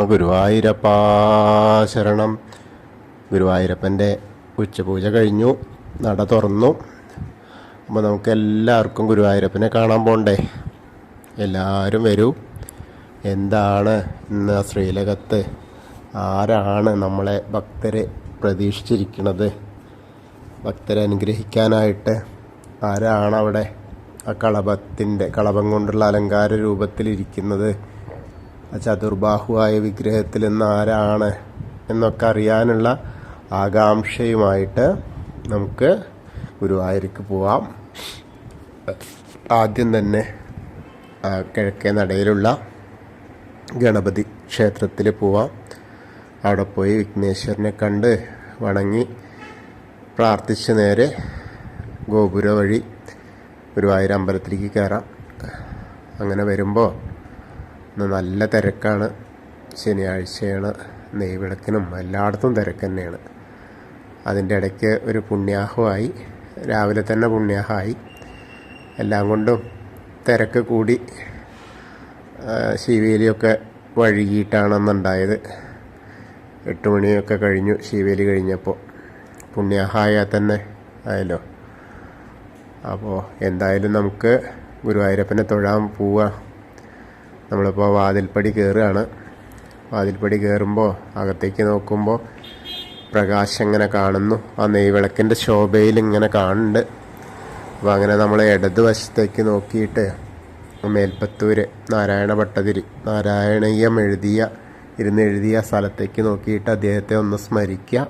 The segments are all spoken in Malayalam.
ഗുരുവായൂരപ്പാ ശരണം. ഗുരുവായൂരപ്പൻ്റെ ഉച്ചപൂജ കഴിഞ്ഞു, നട തുറന്നു. അപ്പോൾ നമുക്ക് എല്ലാവർക്കും ഗുരുവായൂരപ്പനെ കാണാൻ പോണ്ടേ? എല്ലാവരും വരൂ. എന്താണ് ഇന്ന് ശ്രീലകത്ത്, ആരാണ് നമ്മളെ ഭക്തരെ പ്രതീക്ഷിച്ചിരിക്കുന്നത്? ഭക്തരെ അനുഗ്രഹിക്കാനായിട്ട് ആരാണ് അവിടെ ആ കളഭം കൊണ്ടുള്ള അലങ്കാര രൂപത്തിലിരിക്കുന്നത്? ചതുർബാഹുവായ വിഗ്രഹത്തിൽ നിന്ന് ആരാണ് എന്നൊക്കെ അറിയാനുള്ള ആകാംക്ഷയുമായിട്ട് നമുക്ക് ഗുരുവായൂർക്ക് പോവാം. ആദ്യം തന്നെ കിഴക്കേ നടയിലുള്ള ഗണപതി ക്ഷേത്രത്തിൽ പോവാം. അവിടെ പോയി വിഘ്നേശ്വരനെ കണ്ട് വണങ്ങി പ്രാർത്ഥിച്ച് നേരെ ഗോപുര വഴി ഗുരുവായൂർ അമ്പലത്തിലേക്ക് കയറാം. അങ്ങനെ വരുമ്പോൾ നല്ല തിരക്കാണ്. ശനിയാഴ്ചയാണ്, നെയ്വിളക്കിനും എല്ലായിടത്തും തിരക്ക് തന്നെയാണ്. അതിൻ്റെ ഇടയ്ക്ക് ഒരു പുണ്യാഹമായി, രാവിലെ തന്നെ പുണ്യാഹമായി. എല്ലാം കൊണ്ടും തിരക്ക് കൂടി. ശീവേലിയൊക്കെ വഴുകിയിട്ടാണെന്നുണ്ടായത്. 8 മണിയൊക്കെ കഴിഞ്ഞു ശീവേലി കഴിഞ്ഞപ്പോൾ. പുണ്യാഹമായാൽ തന്നെ ആയല്ലോ. അപ്പോൾ എന്തായാലും നമുക്ക് ഗുരുവായൂരപ്പനെ തൊഴാൻ പോവാം. നമ്മളിപ്പോൾ വാതിൽപ്പടി കയറുകയാണ്. വാതിൽപ്പടി കയറുമ്പോൾ അകത്തേക്ക് നോക്കുമ്പോൾ പ്രകാശം ഇങ്ങനെ കാണുന്നു. ആ നെയ്വിളക്കിൻ്റെ ശോഭയിൽ ഇങ്ങനെ കാണുന്നുണ്ട്. അപ്പോൾ അങ്ങനെ നമ്മൾ ഇടതുവശത്തേക്ക് നോക്കിയിട്ട് മേൽപ്പത്തൂർ നാരായണ ഭട്ടതിരി നാരായണീയം എഴുതിയ സ്ഥലത്തേക്ക് നോക്കിയിട്ട് അദ്ദേഹത്തെ ഒന്ന് സ്മരിക്കുക.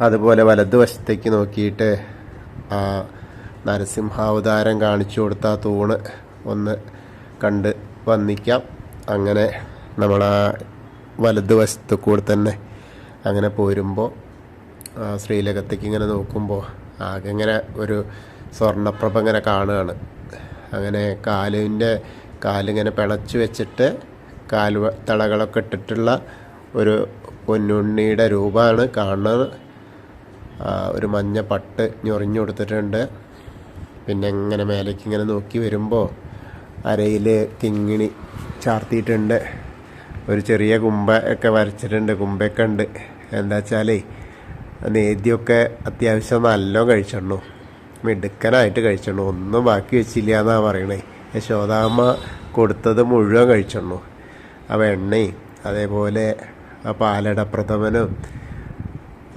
അതുപോലെ വലതുവശത്തേക്ക് നോക്കിയിട്ട് ആ നരസിംഹാവതാരം കാണിച്ചു കൊടുത്ത ആ തൂണ് ഒന്ന് കണ്ട് വന്ദിക്കാം. അങ്ങനെ നമ്മൾ ആ വലതുവശത്ത് കൂടെ തന്നെ അങ്ങനെ പോരുമ്പോൾ ശ്രീലകത്തേക്ക് ഇങ്ങനെ നോക്കുമ്പോൾ ആകെ ഇങ്ങനെ ഒരു സ്വർണ്ണപ്രഭ ഇങ്ങനെ കാണുകയാണ്. അങ്ങനെ കാലിങ്ങനെ പിളച്ച് വെച്ചിട്ട് തളകളൊക്കെ ഇട്ടിട്ടുള്ള ഒരു പൊന്നുണ്ണിയുടെ രൂപമാണ് കാണുന്നത്. ഒരു മഞ്ഞ പട്ട് ഞൊറിഞ്ഞു കൊടുത്തിട്ടുണ്ട്. പിന്നെ ഇങ്ങനെ മേലേക്ക് ഇങ്ങനെ നോക്കി വരുമ്പോൾ അരയിൽ കിങ്ങിണി ചാർത്തിയിട്ടുണ്ട്. ഒരു ചെറിയ കുമ്പ ഒക്കെ വരച്ചിട്ടുണ്ട്. കുമ്പയൊക്കെ ഉണ്ട്. എന്താ വെച്ചാലേ നേദ്യമൊക്കെ അത്യാവശ്യം നല്ല കഴിച്ചിടണു, മിടുക്കനായിട്ട് കഴിച്ചിടണു. ഒന്നും ബാക്കി വെച്ചില്ല എന്നാണ് പറയണേ. യശോദാമ്മ കൊടുത്തത് മുഴുവൻ കഴിച്ചിടണു. ആ വെണ്ണയും അതേപോലെ ആ പാലട പ്രഥമനും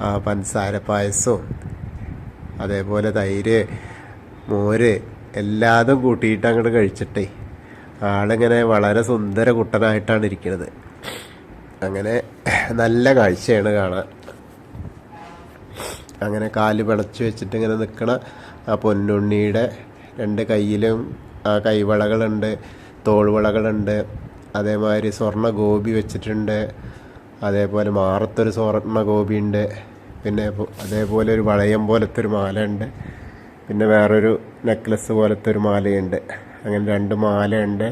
ആ പഞ്ചസാര പായസവും അതേപോലെ തൈര്, മോര് എല്ലാതും കൂട്ടിയിട്ട് അങ്ങോട്ട് കഴിച്ചിട്ടേ ആളിങ്ങനെ വളരെ സുന്ദര കുട്ടനായിട്ടാണ് ഇരിക്കുന്നത്. അങ്ങനെ നല്ല കാഴ്ചയാണ് കാണാൻ. അങ്ങനെ കാല് പിളച്ച് വെച്ചിട്ട് ഇങ്ങനെ നിൽക്കണ ആ പൊന്നുണ്ണിയുടെ 2 കയ്യിലും ആ കൈവളകളുണ്ട്, തോൾവളകളുണ്ട്. അതേമാതിരി സ്വർണ്ണ ഗോപി വെച്ചിട്ടുണ്ട്. അതേപോലെ മാറത്തൊരു സ്വർണ്ണ ഗോപി ഉണ്ട്. പിന്നെ അതേപോലെ ഒരു വളയം പോലത്തെ ഒരു മാല ഉണ്ട്. പിന്നെ വേറൊരു നെക്ലസ് പോലത്തെ ഒരു മാലയുണ്ട്. അങ്ങനെ 2 മാലയുണ്ട്.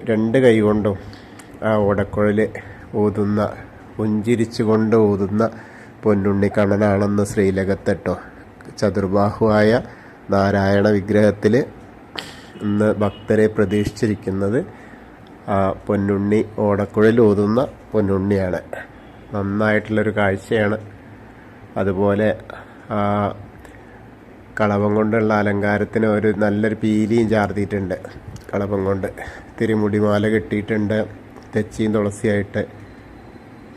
2 കൈ കൊണ്ടും ആ ഓടക്കുഴൽ ഊതുന്ന, പുഞ്ചിരിച്ചു കൊണ്ട് ഊതുന്ന പൊന്നുണ്ണി കണ്ണനാണെന്ന് ശ്രീലകത്തെട്ടോ. ചതുർബാഹുവായ നാരായണ വിഗ്രഹത്തിൽ ഇന്ന് ഭക്തരെ പ്രതീക്ഷിച്ചിരിക്കുന്നത് ആ പൊന്നുണ്ണി, ഓടക്കുഴൽ ഊതുന്ന പൊന്നുണ്ണിയാണ്. നന്നായിട്ടുള്ളൊരു കാഴ്ചയാണ്. അതുപോലെ ആ കളഭം കൊണ്ടുള്ള അലങ്കാരത്തിന് ഒരു നല്ലൊരു പീലിയും ചാർത്തിയിട്ടുണ്ട്. കളഭം കൊണ്ട് തിരുമുടിമാല കെട്ടിയിട്ടുണ്ട്, തെച്ചിയും തുളസിയായിട്ട്.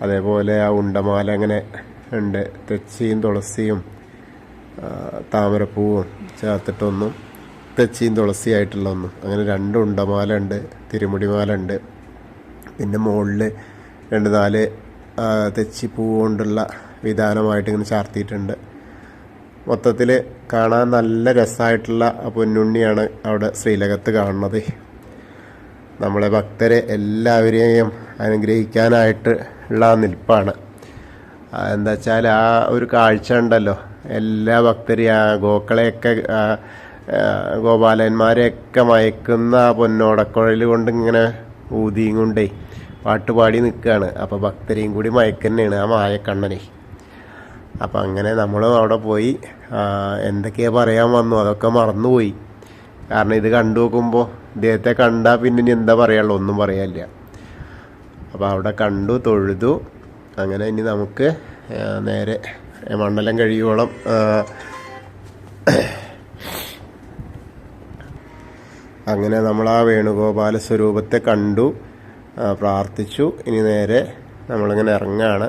അതേപോലെ ആ ഉണ്ടമാല അങ്ങനെ ഉണ്ട്. തെച്ചിയും തുളസിയും താമരപ്പൂവും ചേർത്തിട്ടൊന്നും, തെച്ചിയും തുളസിയായിട്ടുള്ള ഒന്നും. അങ്ങനെ 2 ഉണ്ടമാല ഉണ്ട്, തിരുമുടിമാല ഉണ്ട്. പിന്നെ മുകളിൽ 2-4 തെച്ചിപ്പൂ കൊണ്ടുള്ള വിധാനമായിട്ട് ഇങ്ങനെ ചാർത്തിയിട്ടുണ്ട്. മൊത്തത്തിൽ കാണാൻ നല്ല രസമായിട്ടുള്ള പൊന്നുണ്ണിയാണ് അവിടെ ശ്രീലകത്ത് കാണുന്നത്. നമ്മളെ ഭക്തരെ എല്ലാവരെയും അനുഗ്രഹിക്കാനായിട്ട് ഉള്ള നിൽപ്പാണ്. എന്താ വെച്ചാൽ ആ ഒരു കാഴ്ച ഉണ്ടല്ലോ, എല്ലാ ഭക്തരെയും ആ ഗോക്കളെയൊക്കെ ഗോപാലന്മാരെയൊക്കെ മയക്കുന്ന ആ പൊന്നോടക്കുഴൽ കൊണ്ട് ഇങ്ങനെ ഊതിയും കൊണ്ടേ പാട്ടുപാടി നിൽക്കുകയാണ്. അപ്പോൾ ഭക്തരെയും കൂടി മയക്കന്നെയാണ് ആ മായക്കണ്ണനെ. അപ്പം അങ്ങനെ നമ്മളും അവിടെ പോയി എന്തൊക്കെയാണ് പറയാൻ വന്നു അതൊക്കെ മറന്നുപോയി. കാരണം ഇത് കണ്ടു നോക്കുമ്പോൾ ഇദ്ദേഹത്തെ കണ്ടാൽ പിന്നെ ഇനി എന്താ പറയാനുള്ളൂ, ഒന്നും പറയാനില്ല. അപ്പോൾ അവിടെ കണ്ടു തൊഴുതു. അങ്ങനെ ഇനി നമുക്ക് നേരെ മണ്ഡലം കഴിയോളം അങ്ങനെ നമ്മൾ ആ വേണുഗോപാല സ്വരൂപത്തെ കണ്ടു, പ്രാർത്ഥിച്ചു. ഇനി നേരെ നമ്മളിങ്ങനെ ഇറങ്ങുകയാണ്.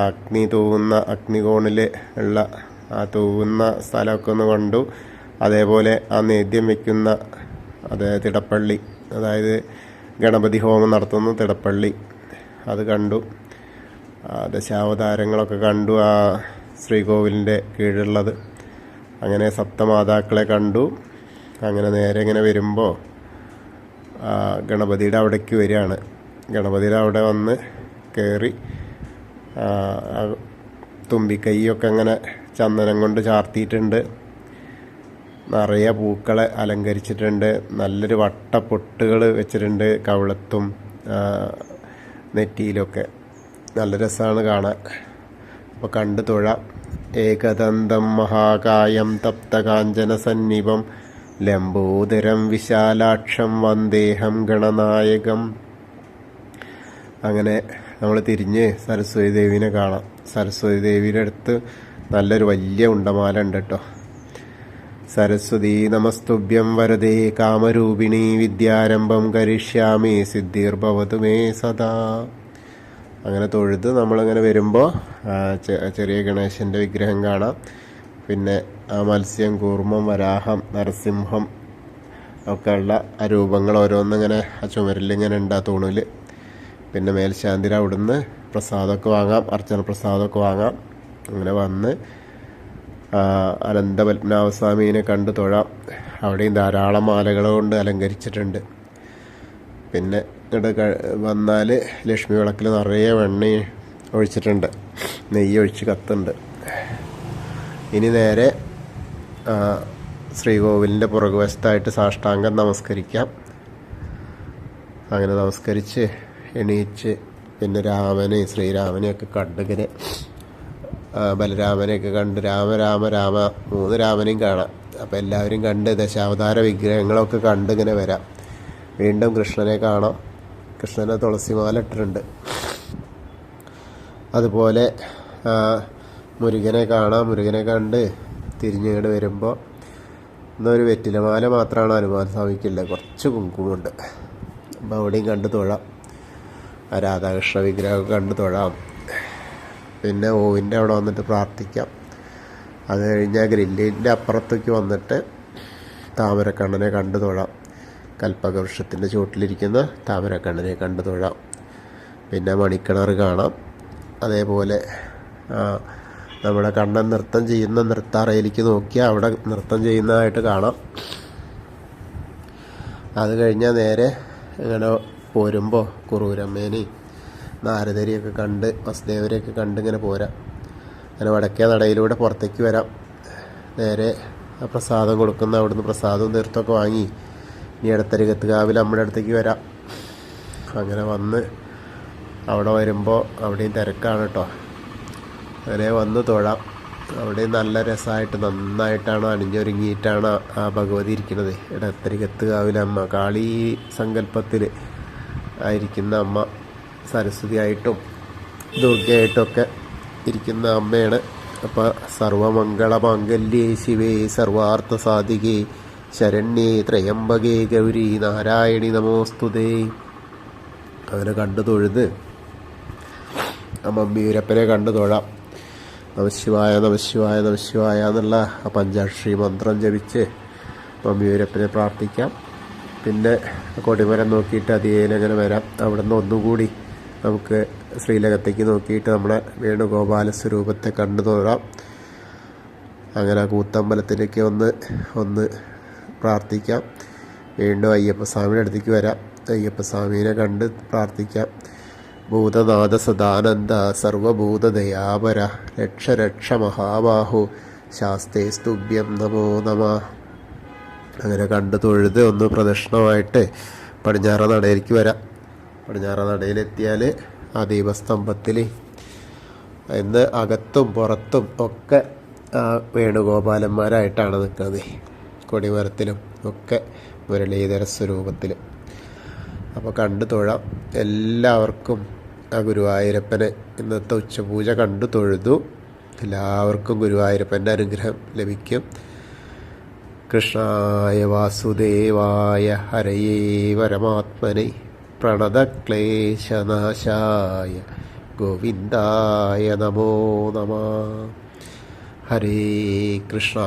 അഗ്നി തൂവുന്ന അഗ്നികോണിൽ ഉള്ള ആ തൂവുന്ന സ്ഥലമൊക്കെ ഒന്ന് കണ്ടു. അതേപോലെ ആ നേദ്യം വയ്ക്കുന്ന തിടപ്പള്ളി, അതായത് ഗണപതി ഹോമം നടത്തുന്ന തിടപ്പള്ളി, അത് കണ്ടു. ദശാവതാരങ്ങളൊക്കെ കണ്ടു ആ ശ്രീകോവിലിൻ്റെ കീഴിലുള്ളത്. അങ്ങനെ സപ്തമാതാക്കളെ കണ്ടു. അങ്ങനെ നേരെ ഇങ്ങനെ വരുമ്പോൾ ഗണപതിയുടെ അവിടേക്ക് വരികയാണ്. ഗണപതിയുടെ അവിടെ വന്ന് കയറി തുമ്പിക്കൈയൊക്കെ അങ്ങനെ ചന്ദനം കൊണ്ട് ചാർത്തിയിട്ടുണ്ട്. നിറയെ പൂക്കളെ അലങ്കരിച്ചിട്ടുണ്ട്. നല്ലൊരു വട്ട പൊട്ടുകൾ വെച്ചിട്ടുണ്ട് കവിളത്തും നെറ്റിയിലൊക്കെ. നല്ല രസമാണ് കാണാൻ. അപ്പോൾ കണ്ടു തൊഴാം. ഏകദന്തം മഹാകായം തപ്തകാഞ്ചന സന്നിപം ലംബോദരം വിശാലാക്ഷം വന്ദേഹം ഗണനായകം. അങ്ങനെ നമ്മൾ തിരിഞ്ഞ് സരസ്വതി ദേവിനെ കാണാം. സരസ്വതി ദേവിയുടെ അടുത്ത് നല്ലൊരു വലിയ ഉണ്ടമാല ഉണ്ട് കേട്ടോ. സരസ്വതി നമസ്തുഭ്യം വരദേ കാമരൂപിണി വിദ്യാരംഭം കരിഷ്യാമി സിദ്ധിർഭവതു മേ സദാ. അങ്ങനെ തൊഴുത് നമ്മളങ്ങനെ വരുമ്പോൾ ചെറിയ ഗണേശൻ്റെ വിഗ്രഹം കാണാം. പിന്നെ ആ മത്സ്യം, കൂർമ്മം, വരാഹം, നരസിംഹം ഒക്കെ ഉള്ള ആ രൂപങ്ങൾ ഓരോന്നിങ്ങനെ ആ ചുമരിലിങ്ങനെ ഉണ്ട് ആ തൂണിൽ. പിന്നെ മേൽശാന്തിര അവിടുന്ന് പ്രസാദമൊക്കെ വാങ്ങാം, അർച്ചന പ്രസാദമൊക്കെ വാങ്ങാം. അങ്ങനെ വന്ന് അനന്തപത്മനാഭസ്വാമീനെ കണ്ട് തൊഴാം. അവിടെയും ധാരാളം മാലകൾ കൊണ്ട് അലങ്കരിച്ചിട്ടുണ്ട്. പിന്നെ ഇങ്ങോട്ട് വന്നാൽ ലക്ഷ്മി വിളക്കിൽ നിറയെ വെണ്ണ ഒഴിച്ചിട്ടുണ്ട്, നെയ്യ് ഒഴിച്ച് കത്തുണ്ട്. ഇനി നേരെ ശ്രീകോവിലിൻ്റെ പുറകുവശത്തായിട്ട് സാഷ്ടാംഗം നമസ്കരിക്കാം. അങ്ങനെ നമസ്കരിച്ച് എണീച്ച് പിന്നെ ശ്രീരാമനെയൊക്കെ കണ്ടിങ്ങനെ ബലരാമനെയൊക്കെ കണ്ട് രാമ 3 രാമനെയും കാണാം. അപ്പോൾ എല്ലാവരും കണ്ട് ദശാവതാര വിഗ്രഹങ്ങളൊക്കെ കണ്ടിങ്ങനെ വരാം. വീണ്ടും കൃഷ്ണനെ കാണാം. കൃഷ്ണനെ തുളസിമാല ഇട്ടിട്ടുണ്ട്. അതുപോലെ മുരുകനെ കാണാം. മുരുകനെ കണ്ട് തിരിഞ്ഞുകൊണ്ട് വരുമ്പോൾ ഇന്നൊരു വെറ്റിലമാല മാത്രമാണ് ഹനുമാൻ സ്വാമിക്കുള്ളത്, കുറച്ച് കുങ്കുമുണ്ട്. അപ്പോൾ അവിടെയും കണ്ട് തൊഴാം. ആ രാധാകൃഷ്ണ വിഗ്രഹമൊക്കെ കണ്ട് തൊഴാം. പിന്നെ ഓവിൻ്റെ അവിടെ വന്നിട്ട് പ്രാർത്ഥിക്കാം. അത് കഴിഞ്ഞാൽ ഗ്രില്ലിൻ്റെ അപ്പുറത്തേക്ക് വന്നിട്ട് താമരക്കണ്ണനെ കണ്ടു തൊഴാം. കൽപ്പകവൃക്ഷത്തിൻ്റെ ചുവട്ടിലിരിക്കുന്ന താമരക്കണ്ണനെ കണ്ടു തൊഴാം. പിന്നെ മണിക്കിണർ കാണാം. അതേപോലെ നമ്മുടെ കണ്ണൻ നൃത്തം ചെയ്യുന്ന നൃത്താറയിലേക്ക് നോക്കിയാൽ അവിടെ നൃത്തം ചെയ്യുന്നതായിട്ട് കാണാം. അത് കഴിഞ്ഞാൽ നേരെ ഇങ്ങനെ പോരുമ്പോൾ കുറൂരമ്മേനെയും നാരദരെയൊക്കെ കണ്ട് വസുദേവരെയൊക്കെ കണ്ട് ഇങ്ങനെ പോരാം. അങ്ങനെ വടക്കേ നടയിലൂടെ പുറത്തേക്ക് വരാം. നേരെ പ്രസാദം കൊടുക്കുന്ന അവിടുന്ന് പ്രസാദവും തീർത്ഥമൊക്കെ വാങ്ങി ഇനി ഇടത്തരികത്തുകാവിൽ നമ്മുടെ അടുത്തേക്ക് വരാം. അങ്ങനെ വന്ന് അവിടെ വരുമ്പോൾ അവിടെയും തിരക്കാണ് കേട്ടോ. അങ്ങനെ വന്ന് തൊഴാം. അവിടെയും നല്ല രസമായിട്ട് നന്നായിട്ടാണ് അണിഞ്ഞൊരുങ്ങിയിട്ടാണ് ആ ഭഗവതി ഇരിക്കുന്നത്. ഇടത്തരികത്തുകാവിലമ്മ കാളി സങ്കല്പത്തിൽ ആയിരിക്കുന്ന അമ്മ സരസ്വതി ആയിട്ടും ദുർഗയായിട്ടൊക്കെ ഇരിക്കുന്ന അമ്മയാണ്. അപ്പോൾ സർവമംഗളമാംഗല്യേ ശിവേ സർവാർത്ഥ സാധികേ ശരണ്യേ ത്രയംബകേ ഗൗരി നാരായണി നമോസ്തുതേ. അങ്ങനെ കണ്ടു തൊഴുത് മമ്മിയൂരപ്പനെ കണ്ടു തൊഴാം. നമശിവായ നമശിവായ നമശിവായ എന്നുള്ള ആ പഞ്ചാക്ഷരി മന്ത്രം ജപിച്ച് മമ്മിയൂരപ്പനെ പ്രാർത്ഥിക്കാം. പിന്നെ കൊടിമരം നോക്കിയിട്ട് അതിയേലങ്ങനെ വരാം. അവിടെ നിന്ന് ഒന്നുകൂടി നമുക്ക് ശ്രീലകത്തേക്ക് നോക്കിയിട്ട് നമ്മുടെ വേണുഗോപാല സ്വരൂപത്തെ കണ്ടു തൊഴാം. അങ്ങനെ കൂത്തമ്പലത്തിലേക്ക് ഒന്ന് പ്രാർത്ഥിക്കാം. വീണ്ടും അയ്യപ്പസ്വാമിയുടെ അടുത്തേക്ക് വരാം. അയ്യപ്പസ്വാമീനെ കണ്ട് പ്രാർത്ഥിക്കാം. ഭൂതനാഥ സദാനന്ദ സർവഭൂതദയാപര രക്ഷ രക്ഷ മഹാബാഹു ശാസ്തേ സ്തുഭ്യം നമോ നമ. അങ്ങനെ കണ്ടു തൊഴുത് ഒന്ന് പ്രദക്ഷിണമായിട്ട് പടിഞ്ഞാറ നടയിലേക്ക് വരാം. പടിഞ്ഞാറ നടയിലെത്തിയാൽ ആ ദീപസ്തംഭത്തിൽ ഇന്ന് അകത്തും പുറത്തും ഒക്കെ വേണുഗോപാലന്മാരായിട്ടാണ് നിൽക്കുന്നത്. കൊടിമരത്തിലും ഒക്കെ മുരളീധര സ്വരൂപത്തിൽ. അപ്പോൾ കണ്ടു തൊഴാം. എല്ലാവർക്കും ആ ഗുരുവായൂരപ്പനെ ഇന്നത്തെ ഉച്ചപൂജ കണ്ടു തൊഴുതു. എല്ലാവർക്കും ഗുരുവായൂരപ്പൻ്റെ അനുഗ്രഹം ലഭിക്കും. കൃഷ്ണായ വാസുദേവായ ഹരയേ പരമാത്മനെ പ്രണതക്ലേശനാശായ ഗോവിന്ദായ നമോ നമഃ. ഹരേ കൃഷ്ണ.